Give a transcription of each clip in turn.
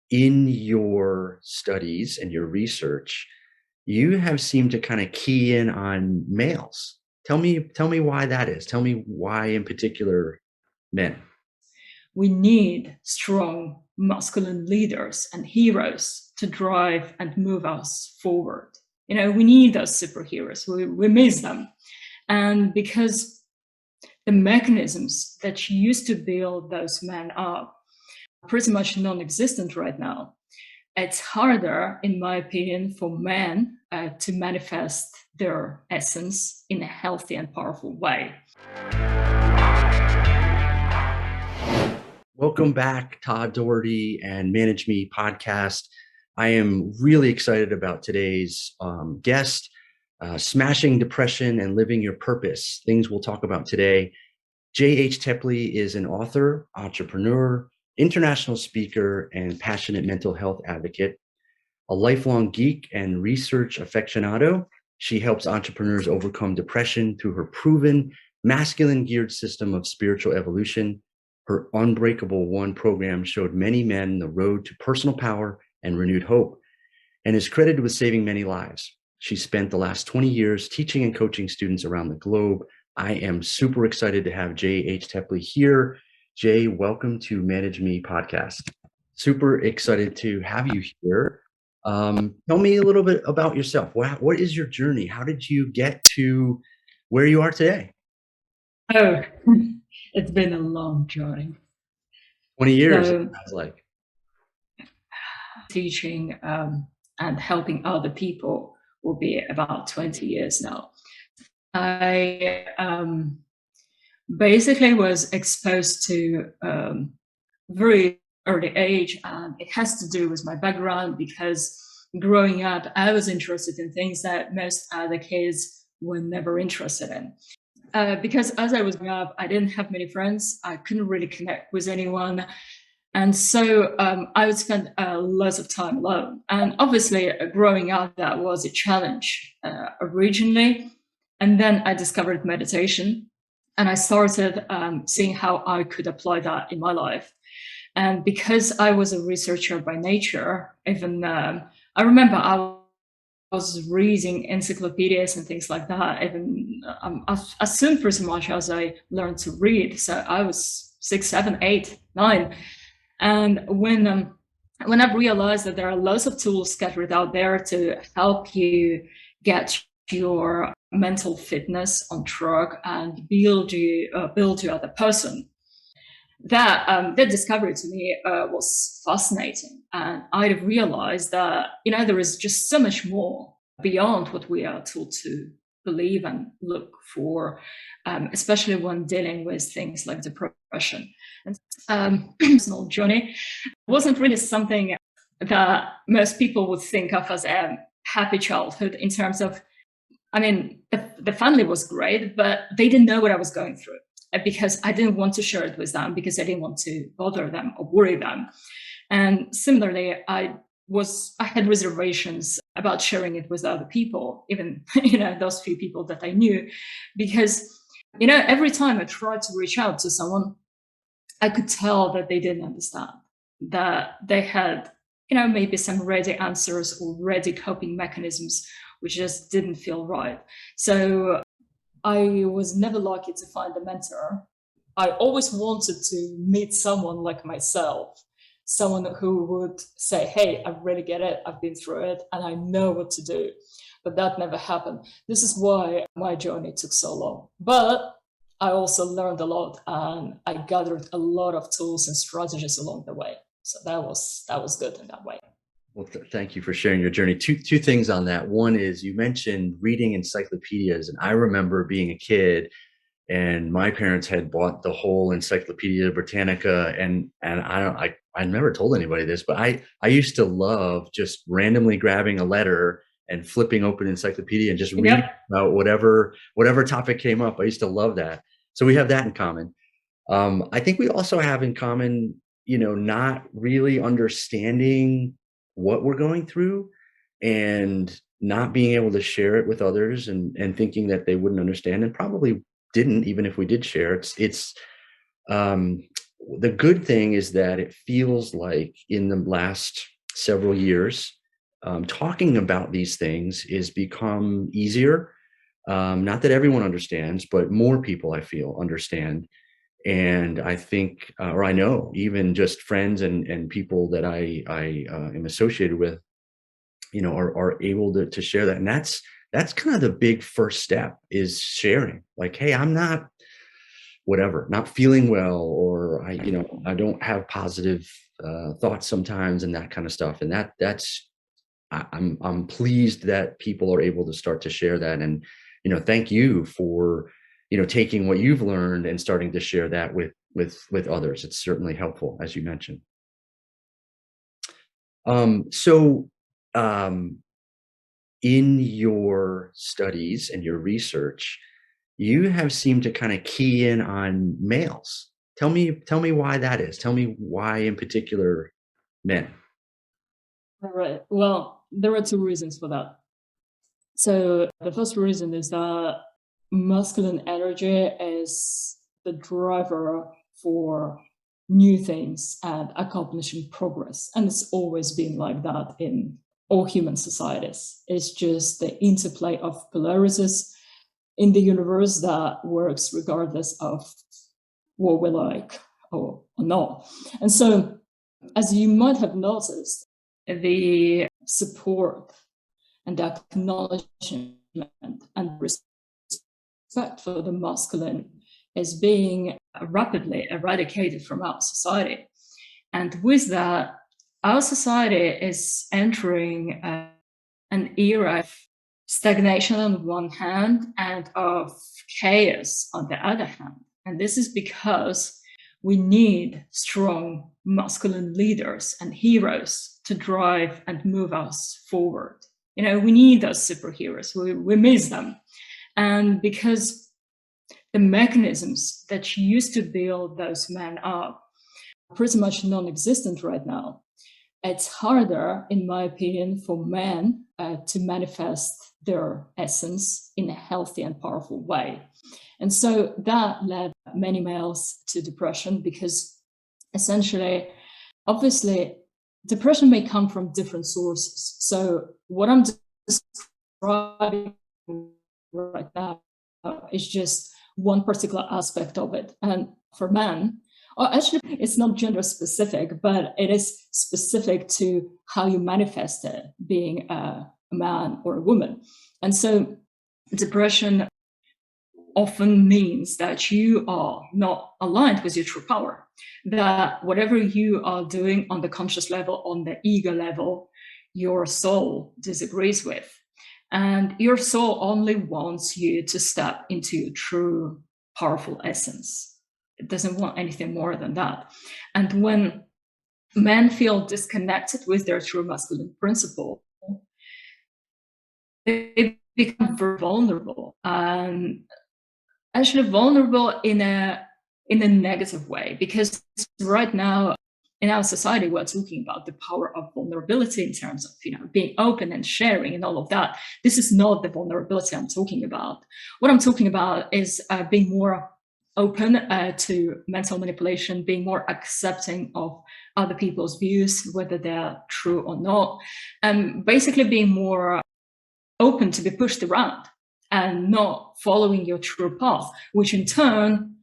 in your studies and your research, you have seemed to kind of key in on males. Tell me why that is. Tell me why in particular men. We need strong masculine leaders and heroes to drive and move us forward. We need those superheroes. We miss them. And because the mechanisms that used to build those men up are pretty much non-existent right now, it's harder, in my opinion, for men to manifest their essence in a healthy and powerful way. Welcome back, Todd Doherty and Manage Me podcast. I am really excited about today's guest, smashing depression and living your purpose. Things we'll talk about today. JH Tipley is an author, entrepreneur, international speaker, and passionate mental health advocate. A lifelong geek and research aficionado, she helps entrepreneurs overcome depression through her proven masculine geared system of spiritual evolution. Her Unbreakable One program showed many men the road to personal power and renewed hope, and is credited with saving many lives. She spent the last 20 years teaching and coaching students around the globe. I am super excited to have JH Tipley here. Jay, welcome to Manage Me podcast. Super excited to have you here. Tell me a little bit about yourself. What is your journey? How did you get to where you are today? Oh, it's been a long journey. 20 years, it So, sounds like. teaching and helping other people will be about 20 years now. I basically was exposed to very early age, and it has to do with my background because growing up, I was interested in things that most other kids were never interested in. Because as I was growing up, I didn't have many friends. I couldn't really connect with anyone. And so I would spend lots of time alone. And obviously, growing up, that was a challenge originally. And then I discovered meditation, and I started seeing how I could apply that in my life. And because I was a researcher by nature, even I remember I was reading encyclopedias and things like that, even as soon pretty much as I learned to read. So I was 6, 7, 8, 9. And when I've realized that there are lots of tools scattered out there to help you get your mental fitness on track and build you as a person, that discovery to me was fascinating, and I realized that there is just so much more beyond what we are told to believe and look for, especially when dealing with things like depression. And personal journey wasn't really something that most people would think of as a happy childhood in terms of, I mean, the family was great, but they didn't know what I was going through because I didn't want to share it with them because I didn't want to bother them or worry them. And similarly, I had reservations about sharing it with other people, even those few people that I knew, because every time I tried to reach out to someone, I could tell that they didn't understand, that they had maybe some ready answers or ready coping mechanisms which just didn't feel right. So I was never lucky to find a mentor. I always wanted to meet someone like myself, someone who would say, hey, I really get it, I've been through it, and I know what to do. But that never happened. This is why my journey took so long. But I also learned a lot, and I gathered a lot of tools and strategies along the way. So that was good in that way. Well, thank you for sharing your journey. Two things on that. One is you mentioned reading encyclopedias, and I remember being a kid, and my parents had bought the whole Encyclopedia Britannica, and I never told anybody this, but I used to love just randomly grabbing a letter and flipping open encyclopedia and just reading Yep. about whatever topic came up. I used to love that. So we have that in common. I think we also have in common, not really understanding what we're going through and not being able to share it with others, and thinking that they wouldn't understand, and probably didn't, even if we did share. It's the good thing is that it feels like in the last several years, talking about these things is become easier. Not that everyone understands, but more people I feel understand. And I think, or I know, even just friends and people that I am associated with, are able to share that. And that's kind of the big first step, is sharing. Like, hey, I'm not whatever, not feeling well, or I don't have positive thoughts sometimes, and that kind of stuff. And I'm pleased that people are able to start to share that. And thank you for taking what you've learned and starting to share that with others. It's certainly helpful, as you mentioned. So in your studies and your research, you have seemed to kind of key in on males. Tell me why that is. Tell me why in particular men. All right. Well, there are two reasons for that. So the first reason is that masculine energy is the driver for new things and accomplishing progress. And it's always been like that in all human societies. It's just the interplay of polarities in the universe that works regardless of what we like or not. And so, as you might have noticed, the support and acknowledgement and respect for the masculine is being rapidly eradicated from our society. And with that, our society is entering an era of stagnation on one hand and of chaos on the other hand. And this is because we need strong masculine leaders and heroes to drive and move us forward. We need those superheroes. We miss them. And because the mechanisms that used to build those men up are pretty much non-existent right now, it's harder, in my opinion, for men to manifest their essence in a healthy and powerful way. And so that led many males to depression, because essentially, obviously, depression may come from different sources. So what I'm describing right now is just one particular aspect of it. And for men, actually, it's not gender specific, but it is specific to how you manifest it, being a man or a woman. And so depression often means that you are not aligned with your true power, that whatever you are doing on the conscious level, on the ego level, your soul disagrees with. And your soul only wants you to step into your true powerful essence. It doesn't want anything more than that. And when men feel disconnected with their true masculine principle, they become very vulnerable, and actually vulnerable in a negative way, because right now in our society we're talking about the power of vulnerability in terms of being open and sharing and all of that. This is not the vulnerability I'm talking about. What I'm talking about is being more open to mental manipulation, being more accepting of other people's views, whether they're true or not, and basically being more open to be pushed around and not following your true path, which in turn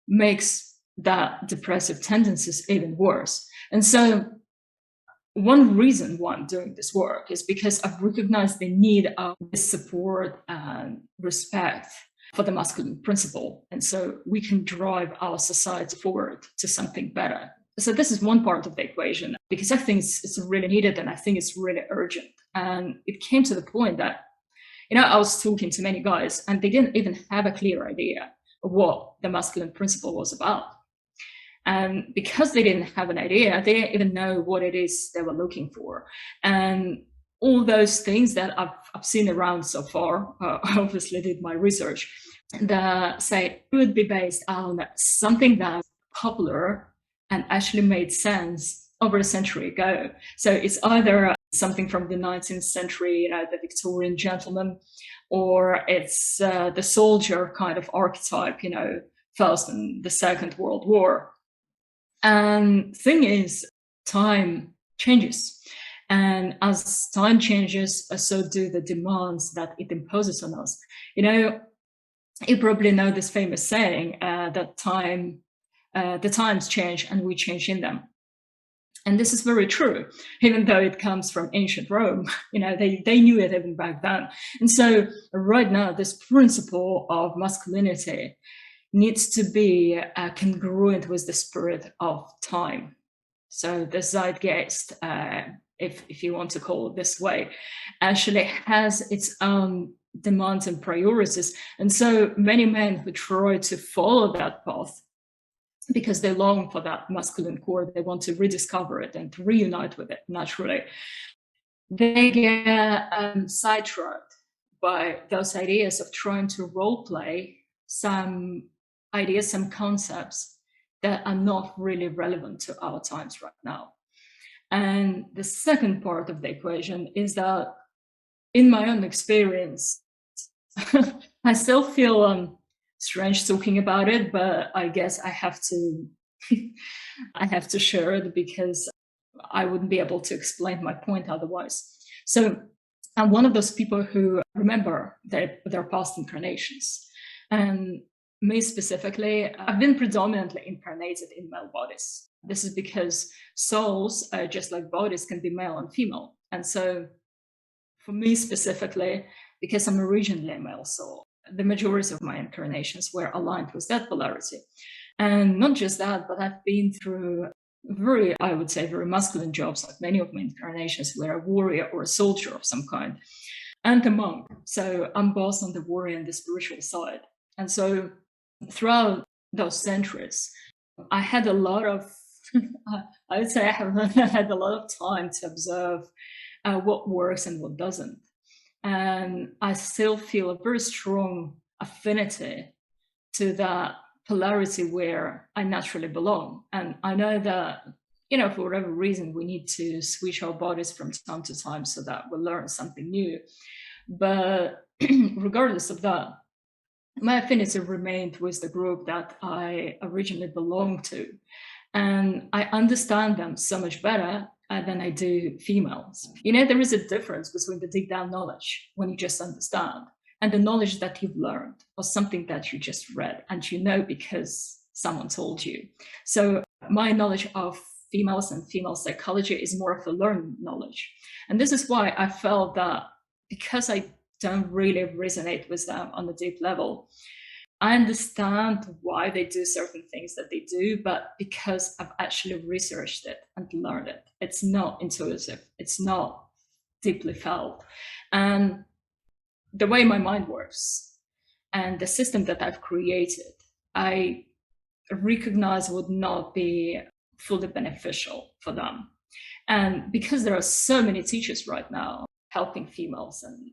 makes that depressive tendencies even worse. And so one reason why I'm doing this work is because I've recognized the need of support and respect for the masculine principle. And so we can drive our society forward to something better. So this is one part of the equation, because I think it's really needed, and I think it's really urgent. And it came to the point that, I was talking to many guys and they didn't even have a clear idea of what the masculine principle was about. And because they didn't have an idea, they didn't even know what it is they were looking for. And all those things that I've seen around so far, I obviously did my research, that say it would be based on something that's popular and actually made sense over a century ago. So it's either something from the 19th century, the Victorian gentleman, or it's the soldier kind of archetype, First and the Second World War. And thing is, time changes. And as time changes, so do the demands that it imposes on us. You probably know this famous saying that the times change and we change in them. And this is very true, even though it comes from ancient Rome. They knew it even back then. And so right now, this principle of masculinity needs to be congruent with the spirit of time. So the zeitgeist, if you want to call it this way, actually has its own demands and priorities. And so many men who try to follow that path because they long for that masculine core, they want to rediscover it and to reunite with it naturally, they get sidetracked by those ideas of trying to role play some ideas, some concepts that are not really relevant to our times right now. And the second part of the equation is that in my own experience, I still feel strange talking about it, but I guess I have to I have to share it because I wouldn't be able to explain my point otherwise. So I'm one of those people who remember their past incarnations. And me specifically, I've been predominantly incarnated in male bodies. This is because souls, just like bodies, can be male and female. And so for me specifically, because I'm originally a male soul, the majority of my incarnations were aligned with that polarity. And not just that, but I've been through I would say, very masculine jobs, like many of my incarnations, where a warrior or a soldier of some kind, and a monk. So I'm both on the warrior and the spiritual side. And so throughout those centuries, I had a lot of, I would say I have had a lot of time to observe what works and what doesn't. And I still feel a very strong affinity to that polarity where I naturally belong. And I know that, for whatever reason, we need to switch our bodies from time to time so that we'll learn something new. But regardless of that, my affinity remained with the group that I originally belonged to. And I understand them so much better than I do females. There is a difference between the deep down knowledge when you just understand and the knowledge that you've learned or something that you just read and because someone told you. So my knowledge of females and female psychology is more of a learned knowledge. And this is why I felt that because I don't really resonate with them on a deep level, I understand why they do certain things that they do, but because I've actually researched it and learned it, it's not intuitive, it's not deeply felt. And the way my mind works and the system that I've created, I recognize would not be fully beneficial for them. And because there are so many teachers right now helping females and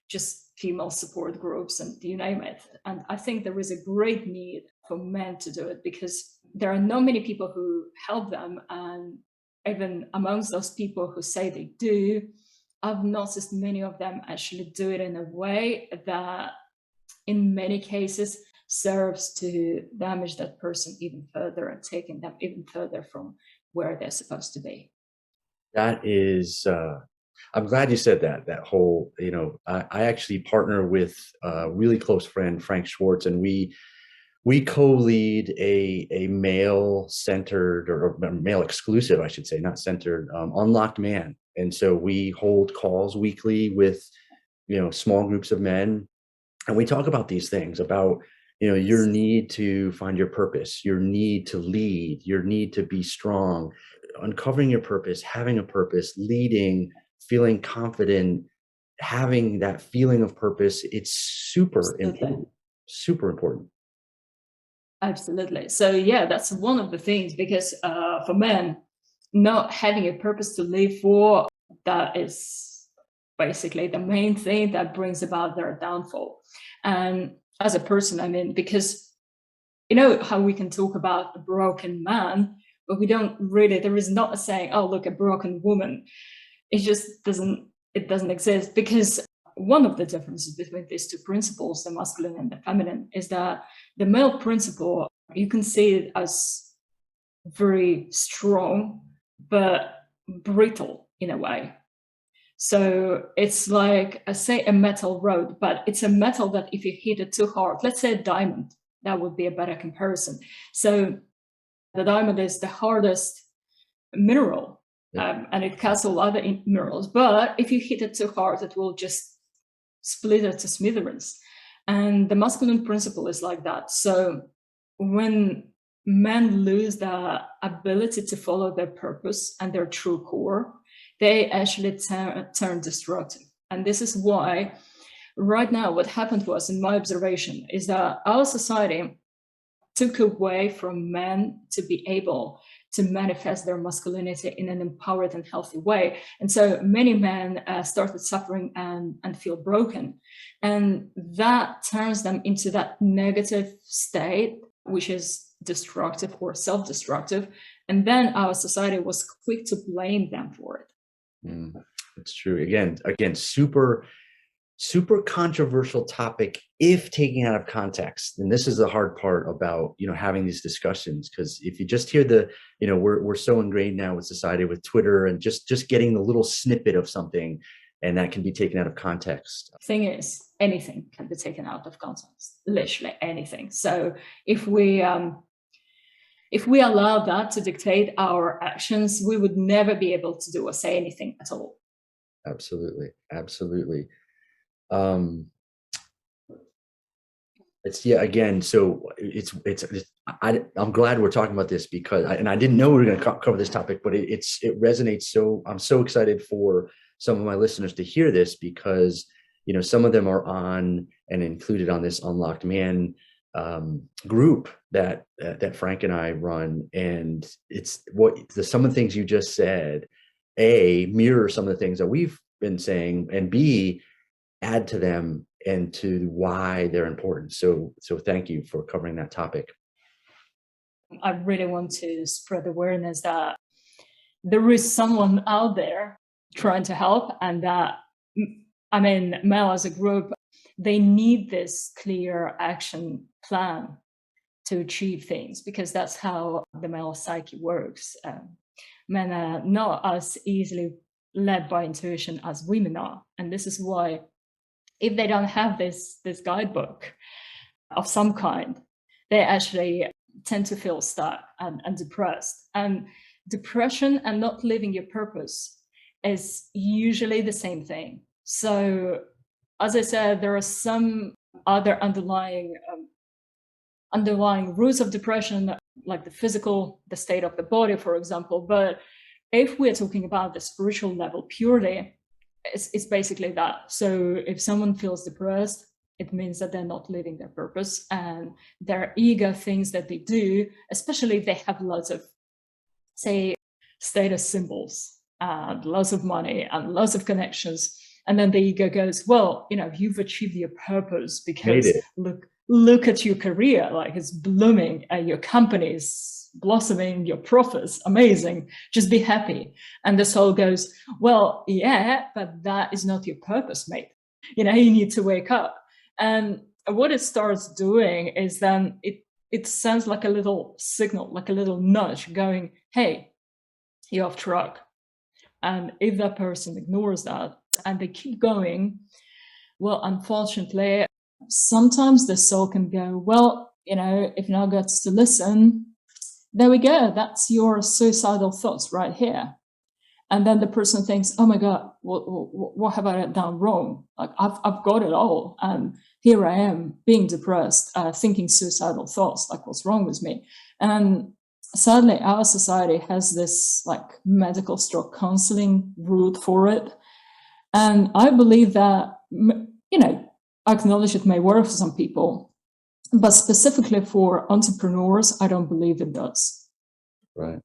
just female support groups and you name it. And I think there is a great need for men to do it because there are not many people who help them. And even amongst those people who say they do, I've noticed many of them actually do it in a way that in many cases serves to damage that person even further and taking them even further from where they're supposed to be. That is, I'm glad you said that. That whole, I actually partner with a really close friend, Frank Schwartz, and we co-lead a male-centered or male exclusive, I should say, not centered, Unlocked Man. And so we hold calls weekly with, small groups of men, and we talk about these things about, your need to find your purpose, your need to lead, your need to be strong, uncovering your purpose, having a purpose, leading, feeling confident, having that feeling of purpose. It's super important, super important. Absolutely. So yeah, that's one of the things because for men, not having a purpose to live for, that is basically the main thing that brings about their downfall. And as a person, I mean, because how we can talk about a broken man, but we don't really, there is not a saying, oh, look, a broken woman. It just doesn't exist because one of the differences between these two principles, the masculine and the feminine, is that the male principle, you can see it as very strong, but brittle in a way. So it's like, say, a metal rod, but it's a metal that if you hit it too hard, let's say a diamond, that would be a better comparison. So the diamond is the hardest mineral, and it has all other minerals. But if you hit it too hard, it will just split it to smithereens. And the masculine principle is like that. So when men lose the ability to follow their purpose and their true core, they actually turn destructive. And this is why right now what happened was, in my observation, is that our society took away from men to be able to manifest their masculinity in an empowered and healthy way. And so many men started suffering and feel broken. And that turns them into that negative state, which is destructive or self-destructive. And then our society was quick to blame them for it. It's true. Again, super controversial topic if taken out of context. And this is the hard part about, having these discussions, because if you just hear we're so ingrained now with society, with Twitter, and just getting the little snippet of something, and that can be taken out of context. Thing is, anything can be taken out of context, literally anything. So if we allow that to dictate our actions, we would never be able to do or say anything at all. Absolutely. I'm glad we're talking about this, because I didn't know we were going to cover this topic, but it resonates. So I'm so excited for some of my listeners to hear this, because some of them are on and included on this Unlocked Man group that Frank and I run, and it's some of the things you just said, A, mirror some of the things that we've been saying, and B, add to them and to why they're important. So thank you for covering that topic. I really want to spread awareness that there is someone out there trying to help, and that, male as a group, they need this clear action plan to achieve things, because that's how the male psyche works. Men are not as easily led by intuition as women are. And this is why, if they don't have this guidebook of some kind, they actually tend to feel stuck and depressed. And depression and not living your purpose is usually the same thing. So, as I said, there are some other underlying roots of depression, like the state of the body, for example. But if we're talking about the spiritual level purely, it's basically that. So if someone feels depressed, it means that they're not living their purpose, and their ego things that they do, especially if they have lots of, say, status symbols and lots of money and lots of connections. And then the ego goes, well, you've achieved your purpose because look at your career, like it's blooming, your company's blossoming, your profits, amazing, just be happy. And the soul goes, well, yeah, but that is not your purpose, mate. You need to wake up. And what it starts doing is then it sends like a little signal, like a little nudge going, hey, you're off track. And if that person ignores that and they keep going, well, unfortunately, sometimes the soul can go, well, if now gets to listen, there we go. That's your suicidal thoughts right here. And then the person thinks, oh my God, what have I done wrong? Like I've got it all. And here I am being depressed, thinking suicidal thoughts, like what's wrong with me? And sadly, our society has this like medical stroke counseling route for it. And I believe that, I acknowledge it may work for some people, but specifically for entrepreneurs, I don't believe it does. Right.